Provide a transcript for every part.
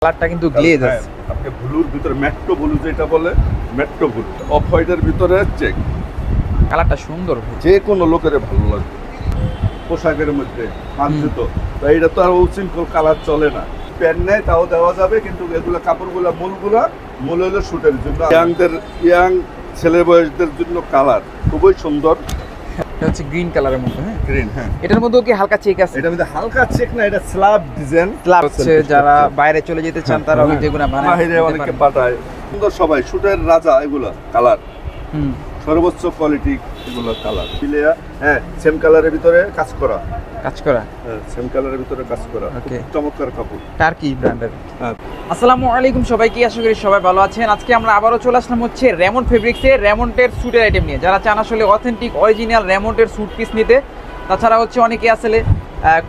কালারটা কিন্তু গ্লেজ আছে। আপনি ব্লুর ভিতরে মেট্রো ব্লু যেটা বলে, মেট্রো ব্লু অফ হোয়াইটের ভিতরে চেক। কালারটা সুন্দর, যে কোনো লোকের ভালো লাগবে পোশাকের মধ্যে মানজুতো। তাই এটা তো আর উশৃঙ্খল কালার চলে না। প্যান্ট নেয় তাও দেওয়া যাবে, কিন্তু এগুলো কাপড়গুলো মূল হলো শুটের জন্য, ইয়াং ছেলে বয়সদের জন্য কালার খুবই সুন্দর। এটা হচ্ছে গ্রিন কালারের মধ্যে। হ্যাঁ গ্রিন, হ্যাঁ। এটার মধ্যেও কি হালকা চেক আছে? এটার মধ্যে হালকা চেক না, এটা স্ল্যাব ডিজাইন। স্ল্যাব হচ্ছে যারা বাইরে চলে যেতে চান তারা যেগুলো বাইরে অনেকে পাঠায় সুন্দর, সবাই শুটের রাজা এগুলা কালার। সর্বোচ্চ কোয়ালিটি এগুলো কালার পিলেয়া। হ্যাঁ, সেম কালারের ভিতরে কাজ করা। হ্যাঁ, সেম কালারের ভিতরে কাজ করা। ওকে, চমৎকার কাপড়, টার্কি ব্র্যান্ডের। হ্যাঁ। আসসালামু আলাইকুম সবাইকে, আশা করি সবাই ভালো আছেন। আজকে আমরা আবারও চলে আসলাম হচ্ছে রেমন্ড ফেব্রিক্সে রেমন্ডের স্যুটের আইটেম নিয়ে। যারা চান আসলে অথেন্টিক অরিজিনাল রেমন্ডের স্যুট পিস নিতে, তাছাড়া হচ্ছে অনেকে আসলে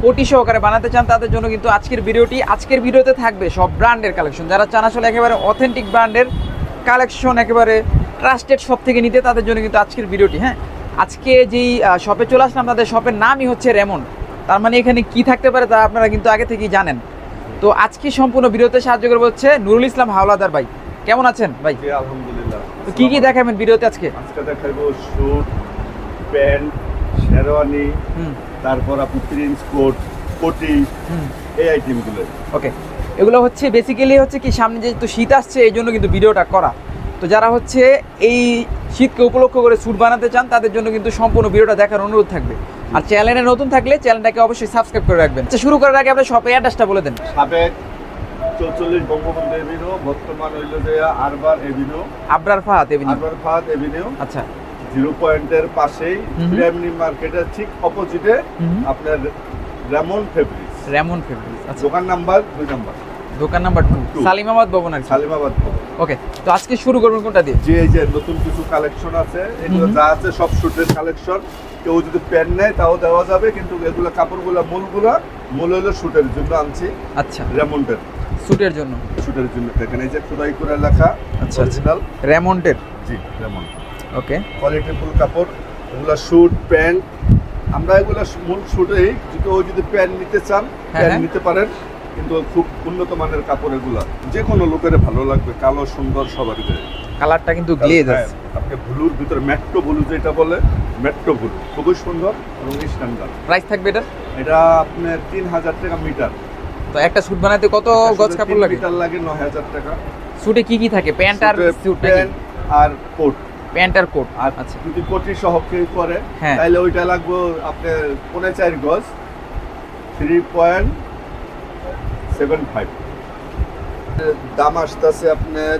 কোটি সহকারে বানাতে চান, তাদের জন্য কিন্তু আজকের ভিডিওতে থাকবে সব ব্র্যান্ডের কালেকশন। যারা চান আসলে একেবারে অথেন্টিক ব্র্যান্ডের কালেকশন একেবারে ট্রাস্টেড শপ থেকে নিতে, তাদের জন্য কিন্তু আজকের ভিডিওটি। হ্যাঁ, আজকে যেই শপে চলে আসলাম, তাদের শপের নামই হচ্ছে রেমন্ড। তার মানে এখানে কি থাকতে পারে তা আপনারা কিন্তু আগে থেকেই জানেন। তো আজকে সম্পূর্ণ ভিডিওতে সাহায্য করবে হচ্ছে নুরুল ইসলাম হাওলাদার ভাই। কেমন আছেন ভাই? জি আলহামদুলিল্লাহ। তো কি কি দেখাবেন ভিডিওতে আজকে? আজকে দেখাবো স্যুট, প্যান্ট, শেরওয়ানি, তারপর আপনি প্রিন্স কোট, কোটি, এই আইটেমগুলো। ওকে, এগুলো হচ্ছে বেসিক্যালি হচ্ছে কি, সামনে যেহেতু শীত আসছে এই জন্য কিন্তু ভিডিওটা করা। তো যারা হচ্ছে এই শীতকে উপলক্ষ করে স্যুট বানাতে চান, তাদের জন্য কিন্তু সম্পূর্ণ ভিডিওটা দেখার অনুরোধ থাকবে। আর চ্যানেলে নতুন থাকলে চ্যানেলটাকে অবশ্যই সাবস্ক্রাইব করে রাখবেন। আচ্ছা, শুরু করার আগে আপনার শপের অ্যাড্রেসটা বলে দেন। সাবেক 44 বঙ্গবন্ধু এভিনিউ, বর্তমান হইল যে আরবার এভিনিউ, আবরার ফাহাদ এভিনিউ। আচ্ছা, জিরো পয়েন্টের পাশেই প্রিয়ামিনি মার্কেটের ঠিক অপোজিটে আপনার রেমন্ড ফেব্রিক্স। আচ্ছা, দোকান নাম্বার 2 নাম্বার, দোকান নাম্বার 2, সালিমাবাদ ভবন আর কি। সালিমাবাদ ভবন। ওকে, তো আজকে শুরু করবেন কোনটা দিয়ে? যে এই যে নতুন কিছু কালেকশন আছে, এগুলো যা আছে সব শুটের কালেকশন। কেউ যদি প্যান্ট নেয় তাও দেওয়া যাবে, কিন্তু এগুলো কাপড়গুলো মূল হলো শুটের জন্য আনছি। আচ্ছা, রেমন্ডের শুটের জন্য দেখেন এই যে খোদাই করে লেখা। আচ্ছা, অরিজিনাল রেমন্ডের। জি, রেমন্ড। ওকে, কোয়ালিটি ফুল কাপড়। এগুলো শুট প্যান্ট, আমরা এগুলো মূল শুটেই, যদি প্যান্ট নিতে চান প্যান্ট নিতে পারেন, কিন্তু খুব উন্নত মানের কাপড় এগুলো। যে কোনো লোকের ভালো লাগবে, কালো সুন্দর সবারই। কালারটা কিন্তু গ্লেজ আছে। আপনি ব্লুর ভিতরে মেট্রো ব্লু যেটা বলে, মেট্রো ব্লু খুবই সুন্দর এবং স্ট্যান্ডার্ড। প্রাইস থাকবে এটা আপনার 3000 টাকা মিটার। তো একটা স্যুট বানাতে কত গজ কাপড় লাগে? মিটার লাগে 9000 টাকা। স্যুটে কি কি থাকে? প্যান্ট আর স্যুট, প্যান্ট আর কোট। প্যান্ট আর কোট। আর আচ্ছা, যদি কোটি সহ কেউ করে তাহলে ওইটা লাগবে আপনার 4.5 গজ, 3.75। দাম আসতেছে আপনার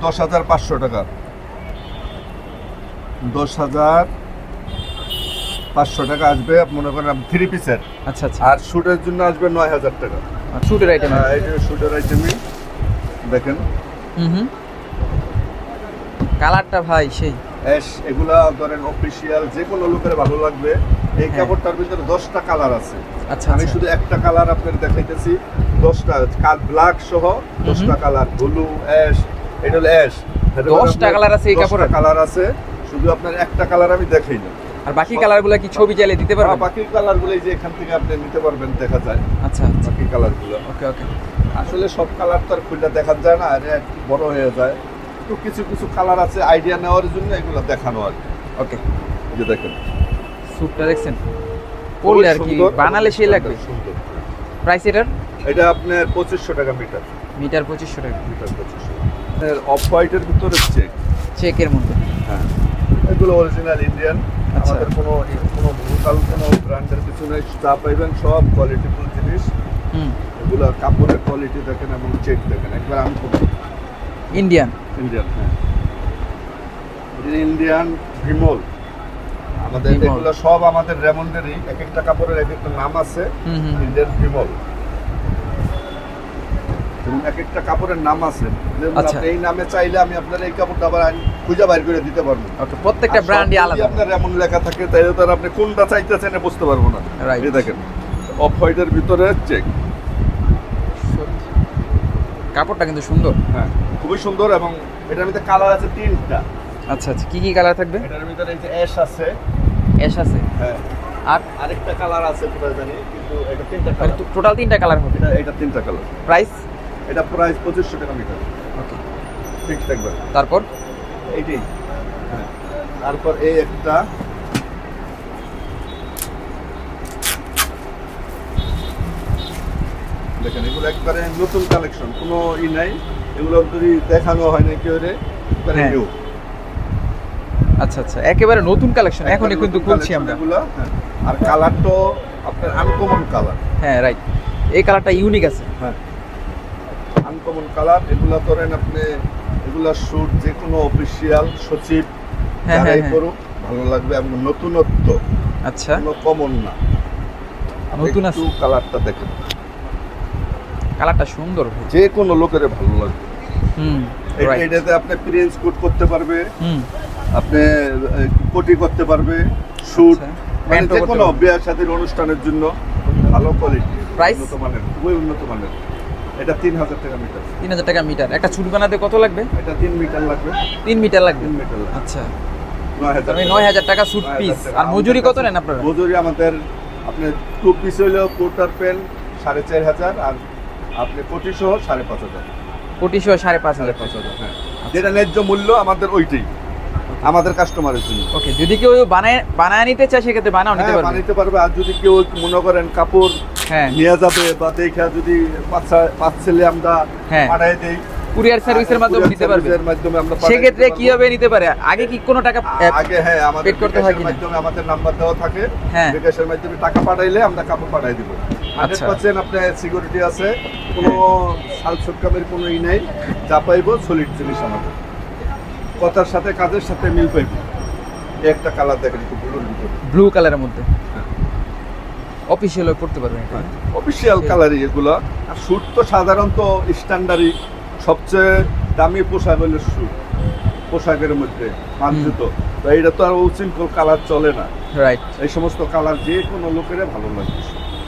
10,500 টাকা। 10,500 টাকা আসবে মনে করেন 3 পিসের। আচ্ছা, আর শুটের জন্য আসবে 9000 টাকা। শুটের আইটেম, এই যে শুটের আইটেমই দেখেন। কালারটা ভাই সেই এগুলা ধরেন অফিসিয়াল, যে কোনো লোকের ভালো লাগবে। এই কাপড়টার ভিতরে 10টা কালার আছে। আচ্ছা, আমি শুধু একটা কালার আপনাদের দেখাইতেছি। 10টা ব্ল্যাক সহ 10টা কালার, ব্লু, অ্যাশ। এটা হলো অ্যাশ। 10টা কালার আছে এই কাপড়ে? কালার আছে, শুধু আপনার একটা কালার আমি দেখাই না। আর বাকি কালারগুলো কি ছবি চাইলে দিতে পারবেন? বাকি কালারগুলো এই যে এখান থেকে আপনি নিতে পারবেন, দেখা যায়। আচ্ছা, বাকি কালারগুলো ওকে। আসলে সব কালার তো আর খুলে দেখা যায় না, আর একটু বড় হয়ে যায়। তো কিছু কিছু কালার আছে আইডিয়া নেওয়ার জন্য এগুলো দেখানো আর কি। ওকে, এই যে দেখেন স্যুটটা দেখছেন, পরলে আর কি বানালে সেই লাগবে। সুন্দর। প্রাইস এটা আপনার 2500 টাকা মিটার। 2500 টাকা মিটার 2500। অফ হোয়াইটের ভিতরে চেকের মধ্যে। হ্যাঁ, এগুলো অরিজিনাল ইন্ডিয়ান। আমাদের কোনো লোকাল কোনো ব্র্যান্ডের কিছু নেই। যা পাইবেন সব কোয়ালিটিফুল জিনিস। এগুলো কাপড়ের কোয়ালিটি দেখেন এবং চেক দেখেন, একবার আমি ইন্ডিয়ান। হ্যাঁ, ইন্ডিয়ান ভিমল। আমাদের এগুলো সব আমাদের রেমন্ডেরই। এক একটা কাপড়ের এক একটা নাম আছে। ইন্ডিয়ান ভিমল, এক একটা কাপড়ের নাম আছে। আপনি এই নামে চাইলে আমি আপনার এই কাপড়টা আবার খুঁজে বাইর করে দিতে পারবো। ওকে, প্রত্যেকটা ব্র্যান্ডই আলাদা। আপনার এমন লেখা থাকে তাইলে তো আপনি কোনটা চাইতেছেন বুঝতে পারবো না। এই দেখেন অফ হোয়াইটের ভিতরে চেক। কাপড়টা কিন্তু সুন্দর। হ্যাঁ, খুবই সুন্দর। এবং এটার ভিতরে কালার আছে 3টা। আচ্ছা, কি কি কালার থাকবে? এটার ভিতরে এই যে অ্যাশ আছে। হ্যাঁ, আর আরেকটা কালার আছে কোথায় জানি, কিন্তু এটা 3টা কালার। টোটাল 3টা কালার হবে। এটা 3টা কালার। প্রাইস এটা প্রাইস 2500 টাকা মিটার। ওকে, ফিক্সড একবার। তারপর এইটাই, হ্যাঁ। তারপর এই একটা দেখেন, এগুলো একবারে নতুন কালেকশন, কোনো ই নাই, এগুলো যদি দেখানো হয় না কেউ রে, একবারে হ্যাঁ। নিউ। আচ্ছা আচ্ছা, একেবারে নতুন কালেকশন, এখনই কিন্তু খুলছি আমরা। এগুলো, হ্যাঁ। আর কালার তো আপনার আনকমন কালার। হ্যাঁ রাইট, এই কালারটা ইউনিক আছে। হ্যাঁ, আনকমন কালার। এগুলো ধরেন আপনি, এগুলা শুট যে কোনো অফিসিয়াল সচিব হ্যাঁ যারাই হ্যাঁ করুক ভালো লাগবে, এবং নতুনত্ব, আচ্ছা, কোনো কমন না। নতুন আছে, একটু কালারটা দেখেন, কালারটা সুন্দর ভাই। যে কোনো লোকের ভালো লাগবে। হুম, রাইট। এটাতে আপনি প্রিন্স কোট করতে পারবে, হুম, আপনি কোটি করতে পারবে, শুট, আচ্ছা, মানে প্যান্টও যে করতে কোনো পারবে। বিয়ের সাথে অনুষ্ঠানের জন্য ভালো কোয়ালিটি, Price? উন্নত মানের, খুবই উন্নত মানের। এটা 3000 টাকা মিটার। 3000 টাকা মিটার। একটা চুল বানাতে কত লাগবে? এটা 3 মিটার লাগবে। 3 মিটার লাগবে। 3 মিটার লাগবে। আচ্ছা, 9000 আমি 9000 টাকা স্যুট পিস। আর মজুরি কত নেন আপনারা? মজুরি আমাদের, আপনি 2 পিস হইলো কোটার পেন 4500, আর আপনি কোটি সহ 5500। কোটি সহ 5500। 5500, হ্যাঁ। যেটা ন্যায্য মূল্য আমাদের ওইটাই, আমাদের কাস্টমারের জন্য। ওকে, যদি কেউ বানায় নিতে চায় সেক্ষেত্রে বানাও নিতে হ্যাঁ, পারবে। বানাইতে পারবে। আর যদি কেউ মনে করেন কাপড় হ্যাঁ নিয়ে যাবে বা দেখা, যদি পাঁচ ছেলে আমরা হ্যাঁ, পাঠাই দেই, কুরিয়ার সার্ভিসের মাধ্যমে নিতে পারবে। সার্ভিসের মাধ্যমে আমরা পাঠাই সেক্ষেত্রে দিতে পারবো। কিভাবে নিতে পারে? আগে কি কোনো টাকা আগে, হ্যাঁ, আমাদের পেড করতে হয় বিকাশের কিনা? মাধ্যমে আমাদের নাম্বার দেওয়া থাকে। হ্যাঁ। বিকাশের মাধ্যমে টাকা পাঠাইলে আমরা কাপড় পাঠাই দিব। 100% আপনার সিকিউরিটি আছে, কোনো সাল সরকামের কোনো ই নাই। যা পাইব সলিড জিনিস আমাদের, কথার সাথে কাজের সাথে মিল পাইব। একটা কালার দেখেন, একটু ব্লুর ভিতরে, ব্লু কালারের মধ্যে অফিশিয়াল করতে পারবেন এটা। অফিসিয়াল কালারই এগুলো। আর স্যুট তো সাধারণত স্ট্যান্ডার্ডই, সবচেয়ে দামি পোশাক হলো স্যুট। পোশাকের মধ্যে মানজুত, তো এইটা তো আর উশৃঙ্খল কালার চলে না। রাইট, এই সমস্ত কালার যে কোনো লোকের ভালো লাগবে,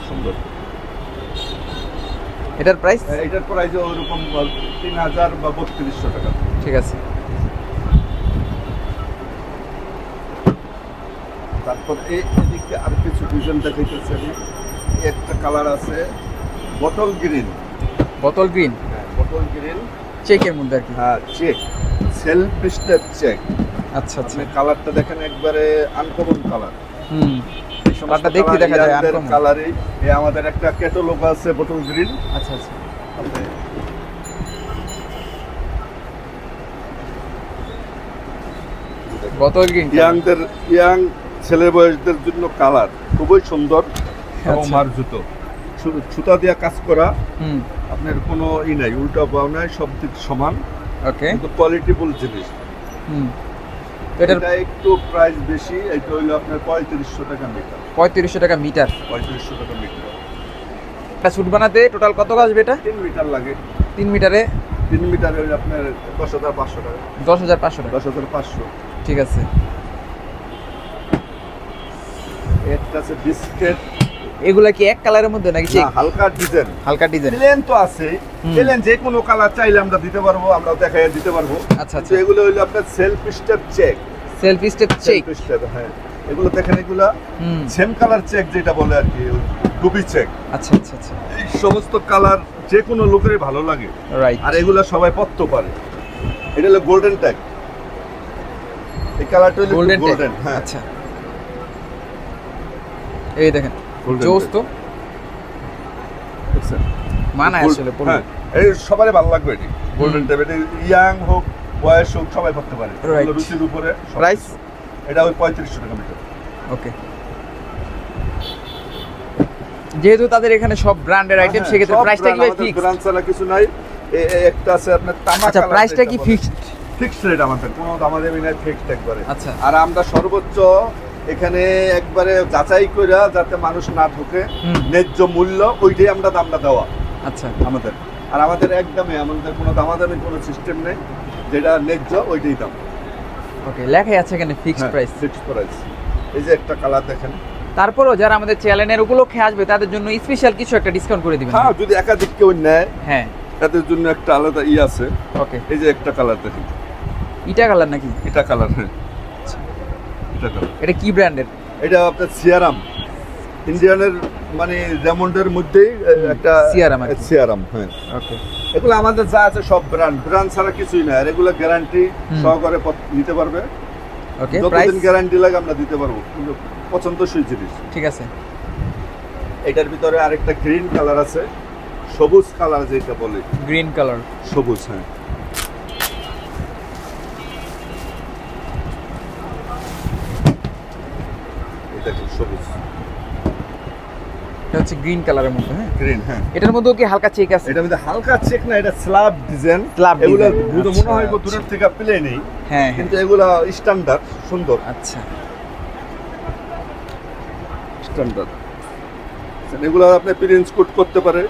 সুন্দর। এটার প্রাইস? এটার প্রাইস ওরকম 3000 বা 3200 টাকা। ঠিক আছে। তারপর এদিকে আর কিছু ডিজাইন দেখাইতেছি আমি। একটা কালার আছে বটল গ্রিন। বোতল গ্রিন, বটল গ্রিন, চেকের মধ্যে আর কি। হ্যাঁ, চেক, সেলফ স্টেপ চেক। আচ্ছা আচ্ছা, আপনি কালারটা দেখেন, একবারে আনকমন কালার। হুম, কালারটা দেখতে দেখা যায় আনকমন। কালারই। এই আমাদের একটা ক্যাটালগ আছে বটল গ্রিন। আচ্ছা আচ্ছা, বোতল গ্রিন ইয়াং ছেলে বয়সদের জন্য কালার খুবই সুন্দর এবং আচ্ছা। মার্জিত, সুতা দিয়া কাজ করা। হুম, আপনার কোনো ই নাই, উল্টা পাও নাই, সব দিক সমান, ওকে। কিন্তু কোয়ালিটিফুল জিনিস। হুম, তো এটার এটা একটু প্রাইস বেশি, এটা হইলো আপনার 3500 টাকা মিটার। 3500 টাকা মিটার। 3500 টাকা মিটার। একটা স্যুট বানাতে টোটাল কত আসবে এটা? 3 মিটার লাগে। 3 মিটারে 3 মিটার হইলে আপনার 10500 টাকা। 10500 টাকা। 10500। ঠিক আছে। একটা আছে বিস্কেট। এগুলা কি এক কালারের মধ্যে নাকি চেক? না, হালকা ডিজাইন। হালকা ডিজাইন। প্লেন তো আছে, প্লেন যে কোনো কালার চাইলে আমরা দিতে পারবো, আমরা দেখাইয়া দিতে পারবো। আচ্ছা তো আচ্ছা, এগুলো হইলো আপনার self step check. Self step check. Self step, হ্যাঁ। এগুলো দেখেন, এগুলা হুম, সেম কালার চেক যেটা বলে আর কি, ডুবি চেক। আচ্ছা আচ্ছা আচ্ছা, এই সমস্ত কালার যে কোনো লোকেরই ভালো লাগে, রাইট। আর এগুলা সবাই পড়তে পারে। এটা হলো গোল্ডেন ট্যাগ। এই কালারটা হলো গোল্ডেন গোল্ডেন, হ্যাঁ। আচ্ছা, এই দেখেন Golden জোস tag। তো দেখছেন? মানায় আসলে পড়লে। হ্যাঁ, এই সবারই ভালো লাগবে এটি। গোল্ডেন ট্যাগ, এটা ইয়াং হোক, বয়স হোক, সবাই পড়তে পারে। Right. এগুলো রুচির উপরে। প্রাইস? এটা ওই 3500 টাকা মিটার। ওকে। যেহেতু তাদের এখানে সব ব্র্যান্ডের আইটেম, হ্যাঁ, সেক্ষেত্রে সব প্রাইসটা কি brand, আমাদের ফিক্স? brand ছাড়া কিছু নাই। একটা আছে আপনার তামা আচ্ছা, কালার। প্রাইসটা কি ফিক্সড? ফিক্সড রেট আমাদের, কোনো দামাদামি নাই, ফিক্সড একবারে। আচ্ছা, আর আমরা সর্বোচ্চ এখানে একবারে যাচাই কইরা, যাতে মানুষ না ঢুকে, হুম। ন্যায্য মূল্য ওইটাই আমরা দামটা দেওয়া আচ্ছা, আমাদের। আর আমাদের একদমই, আমাদের কোনো দামাদামি কোনো সিস্টেম নেই, যেটা ন্যায্য ওইটাই দাম। ওকে, লেখাই আছে এখানে ফিক্সড প্রাইস। Fixed price. এই যে একটা কালার দেখেন। তারপরও যারা আমাদের চ্যানেলের উপলক্ষে আসবে তাদের জন্য স্পেশাল কিছু একটা ডিসকাউন্ট করে দিবেন। হ্যাঁ, যদি একাধিক কেউ নেয়, হ্যাঁ, তাদের জন্য একটা আলাদা আছে। ওকে। এই যে একটা কালার দেখেন, ইটা কালার নাকি? এটা কালার, হ্যাঁ, এটা কালার। এটা কি ব্র্যান্ডের? এটা আপনার সিয়ারাম, ইন্ডিয়ানের মানে রেমন্ডের মধ্যেই একটা সিয়ারাম আর কি। সিয়ারাম, হ্যাঁ। ওকে। এগুলো আমাদের যা আছে সব ব্র্যান্ড ছাড়া কিছুই না, আর এগুলো গ্যারান্টি সহকারে নিতে পারবে। ওকে, প্রাইস যতদিন গ্যারান্টি লাগে আমরা দিতে পারবো, কিন্তু পছন্দসই জিনিস। ঠিক আছে। এটার ভিতরে আরেকটা গ্রিন কালার আছে, সবুজ কালার যেটা বলে, গ্রিন কালার, সবুজ। হ্যাঁ, এটা কি সবুজ, এটা হচ্ছে গ্রিন কালারের মধ্যে। হ্যাঁ, গ্রিন। হ্যাঁ, এটার মধ্যেও কি হালকা চেক আছে? এটার মধ্যে হালকা চেক না, এটা স্ল্যাব ডিজাইন। স্ল্যাব এগুলো ডিজাইন, বুঝে মনে হয় আচ্ছা, দূরের থেকে প্লেনই, হ্যাঁ, কিন্তু এগুলা স্ট্যান্ডার্ড, সুন্দর আচ্ছা স্ট্যান্ডার্ড। এগুলো আপনি প্রিন্স কোট করতে পারে,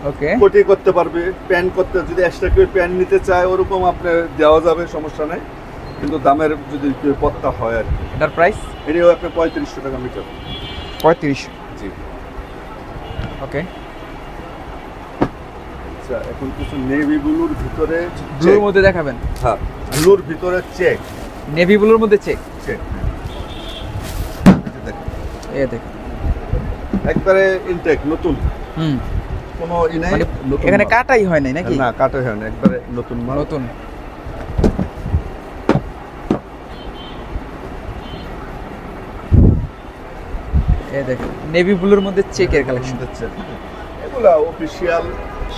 ওকে, কোটি করতে পারবে, প্যান করতে, যদি এক্সট্রা কেউ প্যান নিতে চায় ওরকম আপনি দেওয়া যাবে, সমস্যা নাই। কিন্তু দামের যদি কেউ পত্তা হয় আর কি। এটার প্রাইস? এটাও আপনি 3500 টাকা মিটার। 3500, জি। ওকে। আচ্ছা, এখন কিছু নেভি ব্লুর ভিতরে ব্লুর মধ্যে দেখাবেন? হ্যাঁ, ব্লুর ভিতরে চেক, নেভি ব্লুর মধ্যে চেক। চেক এ দেখুন, একবারে ইনটেক নতুন, হুম, কোনো ই নাই, মানে নতুন এখানে মাল। কাটাই হয় নাই নাকি? না, কাটা হয় না, একবারে নতুন মাল। নতুন। এই দেখুন, নেভি ব্লুর মধ্যে চেকের কালেকশন। হচ্ছে এগুলা অফিশিয়াল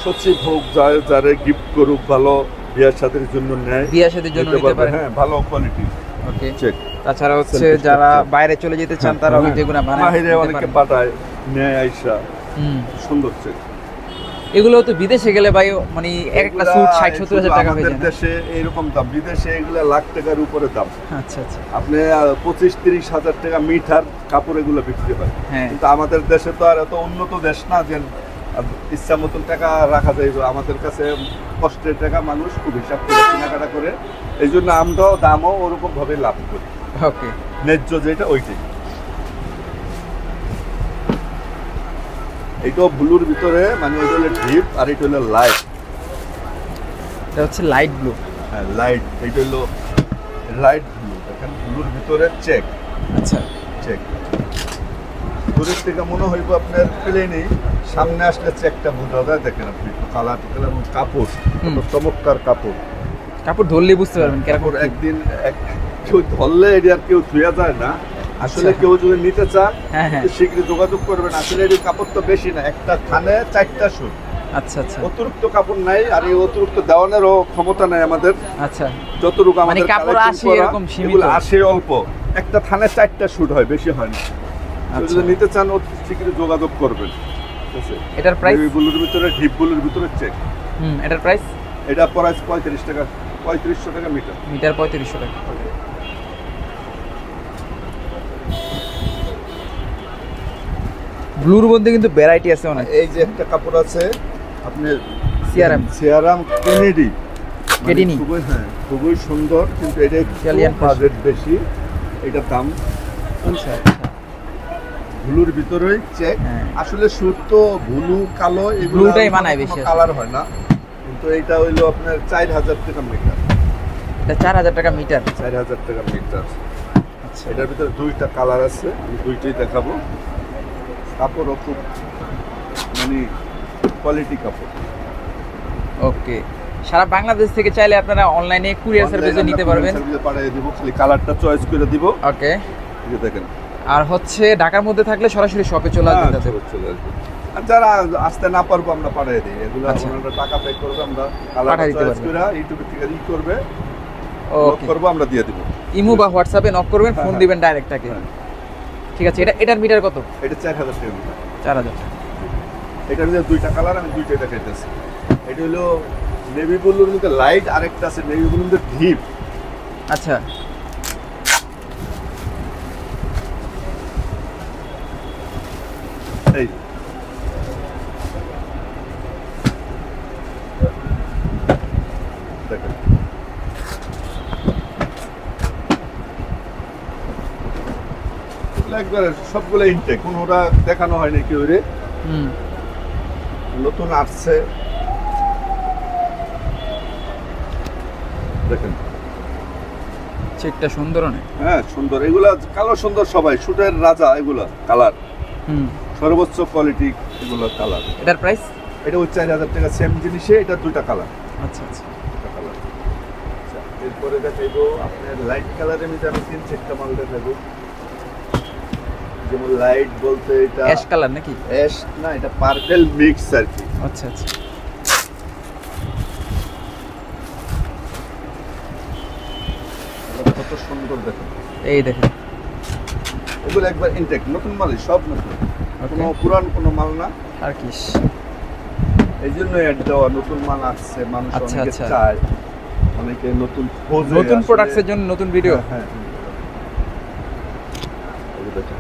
সচিব হোক, যারা গিফট করুক, ভালো বিয়ার সাথের জন্য নেয়, বিয়ের সাথে জন্য নিতে পারে। হ্যাঁ, ভালো কোয়ালিটি। ওকে, চেক। তাছাড়া হচ্ছে যারা বাইরে চলে যেতে চান তারাও কিন্তু এগুলো বানায় বাইরে নিতে অনেকে পারেন। পাঠায়, নেয় আইসা, হুম, সুন্দর চেক। এগুলো তো বিদেশে গেলে ভাই মানে একটা স্যুট 60-70 হাজার টাকা হয়ে যায় আমাদের না? দেশে এরকম দাম, বিদেশে এগুলা লাখ টাকার উপরে দাম। আচ্ছা আচ্ছা, আপনি 25-30 হাজার টাকা মিটার কাপড় এগুলো বিক্রি হয়। হ্যাঁ, কিন্তু আমাদের দেশে তো আর এত উন্নত দেশ না যে ইচ্ছা মতন টাকা রাখা যায়। আমাদের কাছে কষ্টের টাকা, মানুষ খুব হিসাব করে কেনাকাটা করে, এই জন্য আমরাও দামও ওরকম ভাবে লাভ করি, ওকে। ন্যায্য যেটা ওইটাই। এইটাও ব্লুর ভিতরে, মানে ওইটা হলো ডিপ আর এটা হলো লাইট। এটা হচ্ছে লাইট ব্লু। হ্যাঁ, লাইট, এইটা হলো লাইট ব্লু। দেখেন, ব্লুর ভিতরে চেক, আচ্ছা, চেক। দূরের থেকে মনে হইব আপনার প্লেনই, সামনে আসলে চেকটা বোঝা যায়। দেখেন আপনি কালার, কাপড়, হুম। কত চমৎকার কাপড়। কাপড় ধরলেই বুঝতে পারবেন কিরকম। কাপড় একদিন কেউ ধরলে এটা আর কেউ ধুয়ে যায় না। আসলে আচ্ছা। কেউ যদি নিতে চান, হ্যাঁ হ্যাঁ, শীঘ্রই যোগাযোগ করবেন। আসলে এই কাপড় তো বেশি না, একটা থানে 4টা শুট, আচ্ছা আচ্ছা অতিরিক্ত কাপড় নাই, আর এই অতিরিক্ত দেওয়ানেরও ক্ষমতা নাই আমাদের। আচ্ছা, যতটুকু মানে আমাদের কাপড় collection আসে করা, এরকম সীমিত। এগুলো আসে অল্প, একটা থানে 4টা শুট হয়, বেশি হয় না। কেউ আচ্ছা। যদি নিতে চান অতি শীঘ্রই যোগাযোগ করবেন। ঠিক আছে, এটার প্রাইস? নেভি ব্লুর ভিতরে, ডিপ ব্লুর ভিতরে চেক। হুম, এটার প্রাইস? এটা প্রাইস 35 টাকা, 3500 টাকা মিটার। মিটার 3500 টাকা। ব্লুর মধ্যে কিন্তু ভ্যারাইটি আছে অনেক। এই যে একটা কাপড় আছে আপনার সিয়ারাম কেনেডি, কেডিনি। খুবই, হ্যাঁ, খুবই সুন্দর, কিন্তু এটা ইটালিয়ান বাজেট বেশি, এটার দাম। আচ্ছা, ব্লুর ভিতরেই চেক। হ্যাঁ। আসলে সুট তো ব্লু, কালো, এগুলো ব্লুটাই মানায় বেশি। কালার হয় না, কিন্তু এটা হইলো আপনার 4000 টাকা মিটার। এটা 4000 টাকা মিটার। 4000 টাকা মিটার। আচ্ছা, এটার ভিতরে দুইটা কালার আছে, আমি দুইটাই দেখাবো। কাপড়ও খুব মানে কোয়ালিটি কাপড়। ওকে। সারা বাংলাদেশ থেকে চাইলে আপনারা অনলাইনে কুরিয়ার সার্ভিসে নিতে পারবেন। সার্ভিসে পাঠিয়ে দিব, খালি কালারটা চয়েস করে দিব। ওকে। এই যে দেখেন, আর হচ্ছে ঢাকার মধ্যে থাকলে সরাসরি শপে চলে আসবেন তাদের। চলে আসবে। আর যারা আসতে না পারবো আমরা পাঠিয়ে দিই, এগুলো আচ্ছা। আমরা টাকা পে করবে, আমরা কালারটা পাঠিয়ে দিতে চয়েস পারবেন। করে ইউটিউবে থেকে করবে, ওকে, করবো, আমরা দিয়ে দিব। ইমো বা হোয়াটসঅ্যাপে নক করবেন, ফোন হ্যাঁ, দিবেন ডাইরেক্ট তাকে। হ্যাঁ। ঠিক আছে, এটার মিটার কত? এটা 4000 টাকা মিটার। 4000 টাকা। এটার মধ্যে দুইটা কালার, আমি দুইটাই দেখাইতেছি। এটা হলো নেভি ব্লুর মধ্যে লাইট, আরেকটা আছে নেভি ব্লুর মধ্যে ডিপ। আচ্ছা, এই দেখেন, একবারে সবগুলো ইনটেক, কোনোটা দেখানো হয়নি কেউ রে, হুম, নতুন আসছে। দেখেন, চেকটা সুন্দর অনেক। হ্যাঁ, সুন্দর। এগুলা কালো সুন্দর, সবাই শুটের রাজা, এগুলা কালার হুম, সর্বোচ্চ কোয়ালিটি, এগুলো কালার। এটার প্রাইস? এটা ওই 4000 টাকা সেম জিনিসে, এটা দুইটা কালার। আচ্ছা আচ্ছা। আচ্ছা, এরপরে দেখাইবো আপনার লাইট কালারের মধ্যে আমি 3-4টা মাল দেখাবো। যেমন লাইট বলতে এটা অ্যাশ কালার নাকি? অ্যাশ না, এটা পার্পল মিক্স আর কি। আচ্ছা আচ্ছা। এটা কত সুন্দর দেখেন। এই দেখেন, এগুলো একবার ইনটেক নতুন মাল, সব নতুন, কোনো পুরান কোনো মাল না। টার্কিশ, এই জন্য অ্যাড দেওয়া, নতুন মাল আসছে, মানুষ আচ্ছা, অনেকে আচ্ছা। চায়, অনেকে নতুন খোঁজে, নতুন আসলে। প্রোডাক্টসের জন্য নতুন ভিডিও। হ্যাঁ, এই দেখেন।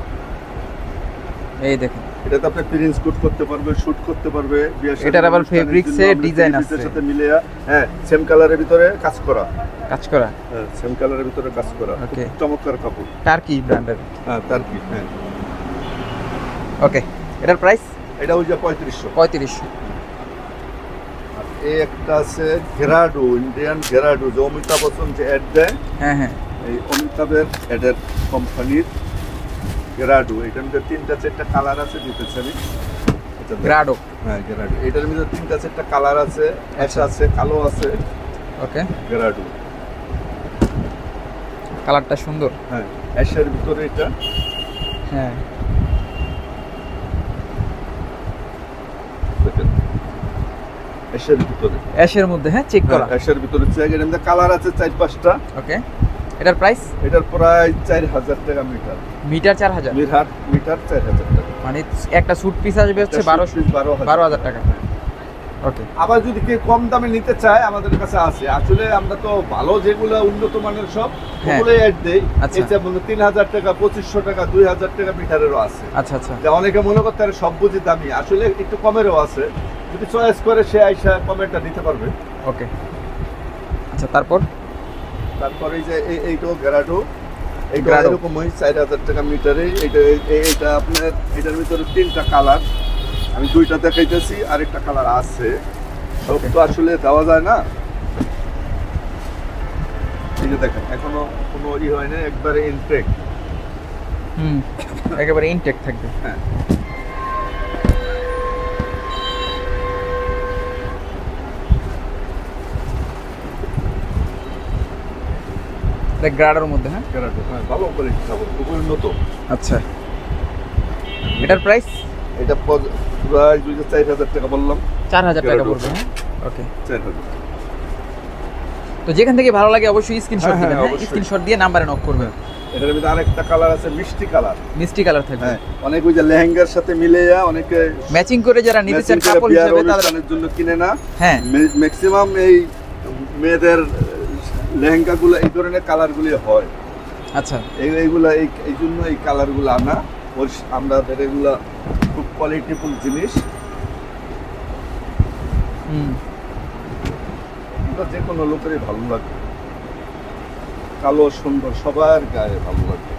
এই দেখেন, এটাতে আপনি প্রিন্ট শুট করতে পারবে, শুট করতে পারবে। এটার আবার ফেব্রিক্সে ডিজাইন আছে, সাথে মিলে, হ্যাঁ, সেম কালারের ভিতরে কাজ করা। হ্যাঁ, সেম কালারের ভিতরে কাজ করা, ওকে। খুব চমৎকার কাপড়। টার্কি ব্র্যান্ডের। হ্যাঁ, তার কি, হ্যাঁ। ওকে, এটার প্রাইস এটা ওই যে 3500। 3500। আর এই একটা আছে ঘেরাডু, ইন্ডিয়ান ঘেরাডু, যে অমিতাভ বচ্চন যে অ্যাড দেয়, হ্যাঁ হ্যাঁ, এই অমিতাভের অ্যাডের কোম্পানির ঘেরাডু। এটার মধ্যে 3-4টা কালার আছে, দিতেছি আমি। এটা দেখেন। গ্রাডো। হ্যাঁ, ঘেরাডু। এটার মধ্যে 3-4টা কালার আছে, অ্যাশ আছে, কালো আছে। ওকে, ঘেরাডু। কালারটা সুন্দর। হ্যাঁ, অ্যাশের ভিতরে এটা। হ্যাঁ, দেখেন, অ্যাশের ভিতরে, অ্যাশের মধ্যে, হ্যাঁ, চেক করা। অ্যাশের ভিতরে এর মধ্যে কালার আছে 4-5টা। ওকে, এটার প্রাইস? এটার প্রায় 4000 টাকা মিটার। মিটার 4000? মিটার 4000 টাকা। মানে একটা স্যুট পিস আসবে হচ্ছে 12,000 টাকা। ওকে, আবার যদি কেউ কম দামে নিতে চায়, আমাদের কাছে আছে। আসলে আমরা তো ভালো যেগুলো উন্নত মানের সব, হ্যাঁ। ওগুলোই অ্যাড দেই। আচ্ছা। এটা মনে 3000 টাকা, 2500 টাকা, 2000 টাকা মিটারেরও আছে। আচ্ছা আচ্ছা। যা অনেকে মনে করতে পারে সব বুঝি দামি, আসলে একটু কমেরও আছে। যদি চয়েস করে সে আইসা কমেরটা নিতে পারবে। ওকে, আচ্ছা। তারপরে এই যে এইটাও গ্রাডো, এইটা গ্রাডো। এরকম ওই 4000 টাকা মিটারে। এইটা আপনার, এটার ভিতরে 3টা কালার, আমি 2টা দেখাইতেছি, আরেকটা কালার আছে। সব তো আসলে দেওয়া যায় না। এই যে দেখেন, এখনো কোনো হয় না, একবারে ইনটেক। একেবারে ইনটেক থাকবে। হ্যাঁ, এটা গ্রাডোর মধ্যে, হ্যাঁ। গ্রাডো, হ্যাঁ, ভালো কোয়ালিটি কাপড়, খুবই উন্নত। আচ্ছা, এটার প্রাইস? এটা প্রায় 4,000 টাকা বললাম। 4000 টাকা গ্রাডো। পড়বে, হ্যাঁ। ওকে, 4,000। তো যেখান থেকে ভালো লাগে অবশ্যই স্ক্রিনশট হ্যাঁ, দিবেন, হ্যাঁ। অবশ্যই। স্ক্রিনশট দিয়ে নাম্বারে নক করবেন। এটার ভিতরে আরেকটা কালার আছে, মিষ্টি কালার। মিষ্টি কালার থাকবে। হ্যাঁ, অনেক ওই যে লেহেঙ্গার সাথে মিলে অনেকে ম্যাচিং করে যারা নিতে চান matching করে কাপড় বিয়ার হিসেবে তাদের, অনুষ্ঠানের জন্য কিনে না। হ্যাঁ। ম্যাক্সিমাম এই মেয়েদের লেহেঙ্গাগুলো এই ধরনের কালারগুলি হয়। আচ্ছা, এইগুলা এই জন্য এই কালারগুলো আনা। আমাদের এগুলা খুব কোয়ালিটিফুল জিনিস। এটা যে কোনো লোকেরই ভালো লাগে, কালো সুন্দর, সবার গায়ে ভালো লাগে।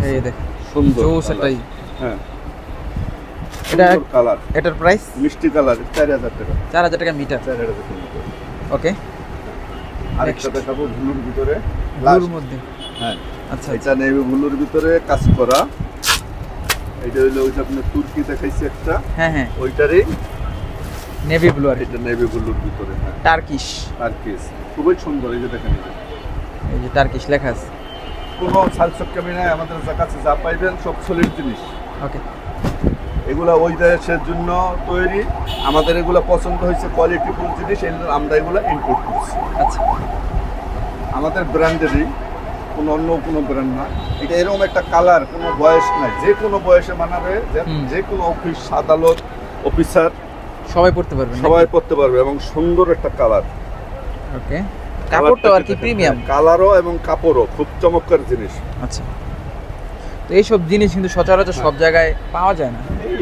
এই দেখ, সুন্দর জোস colour। এটাই। হ্যাঁ, এটা সুন্দর কালার। এটার প্রাইস? মিষ্টি কালার, 4000 টাকা। 4000 টাকা মিটার। 4000 টাকা মিটার। ওকে, আরেকটা দেখাবো ব্লুর ভিতরে, ব্লুর মধ্যে। হ্যাঁ, আচ্ছা, এটা নেভি ব্লুর ভিতরে কাজ করা। এটা হলো ওইটা আপনার তুর্কি দেখাইছে একটা, হ্যাঁ হ্যাঁ, ওইটারই নেভি ব্লু আর এটা নেভি ব্লুর ভিতরে। হ্যাঁ, টার্কিশ। টার্কিশ, খুবই সুন্দর। এই যে দেখেন, এই যে টার্কিশ লেখা আছে। কোনো সালসক্কামি নাই, আমাদের কাছে যা পাইবেন সব সলিড জিনিস। ওকে, এগুলা ওই দেশের জন্য তৈরি, আমাদের এগুলো পছন্দ হয়েছে, কোয়ালিটিফুল জিনিস, এই জন্য আমরা এগুলো ইম্পোর্ট করছি। আচ্ছা, আমাদের ব্র্যান্ডেরই, কোনো অন্য কোনো ব্র্যান্ড না। এটা এরকম একটা কালার, কোনো বয়স নাই, যে কোনো বয়সে মানাবে, যে কোনো অফিস আদালত অফিসার সবাই পড়তে পারবেন, সবাই পড়তে পারবে, এবং সুন্দর একটা কালার। ওকে, কাপড়টা আর কি প্রিমিয়াম, কালারও এবং কাপড়ও খুব চমৎকার জিনিস। আচ্ছা, তো এইসব জিনিস কিন্তু সচরাচর সব জায়গায় পাওয়া যায় না। এই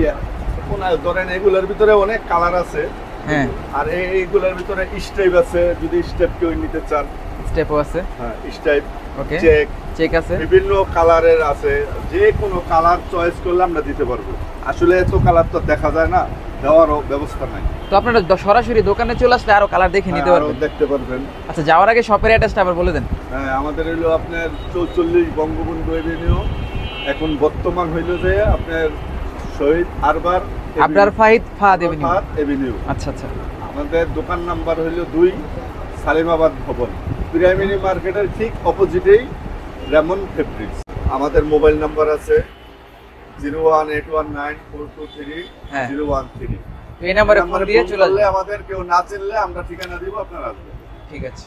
ধরেন এগুলোর ভিতরে অনেক কালার আছে, হ্যাঁ, আর এইগুলোর ভিতরে স্টেপ আছে, যদি স্টেপ কেউ নিতে চান, স্টেপও আছে। হ্যাঁ, স্টেপ, ওকে, চেক, চেক আছে, বিভিন্ন কালারের আছে। যে কোনো কালার চয়েস করলে আমরা দিতে পারবো। আসলে এত কালার তো দেখা যায় না, দেওয়ারও ব্যবস্থা নাই। তো আপনারা সরাসরি দোকানে চলে আসলে আরো কালার দেখে নিতে আরো পারবেন। দেখতে পারবেন। আচ্ছা, যাওয়ার আগে শপের অ্যাড্রেসটা আবার বলে দেন। হ্যাঁ, আমাদের হলো আপনার 44 বঙ্গবন্ধু এভিনিউ। এখন বর্তমান হইল যে আপনার শহীদ আরবার আবরার ফাহাদ এভিনিউ। ফাহাদ এভিনিউ। আচ্ছা আচ্ছা। আমাদের দোকান নাম্বার হলো 2 সালিমাবাদ ভবন, পিরামিড মার্কেটের ঠিক অপোজিটেই রেমন্ড ফেব্রিক্স। আমাদের মোবাইল নাম্বার আছে 01819423013। এই নাম্বারে ফোন দিয়ে চলে আসবে। আমাদের কেউ না চিনলে আমরা ঠিকানা দিব, আপনারা আসবেন। ঠিক আছে।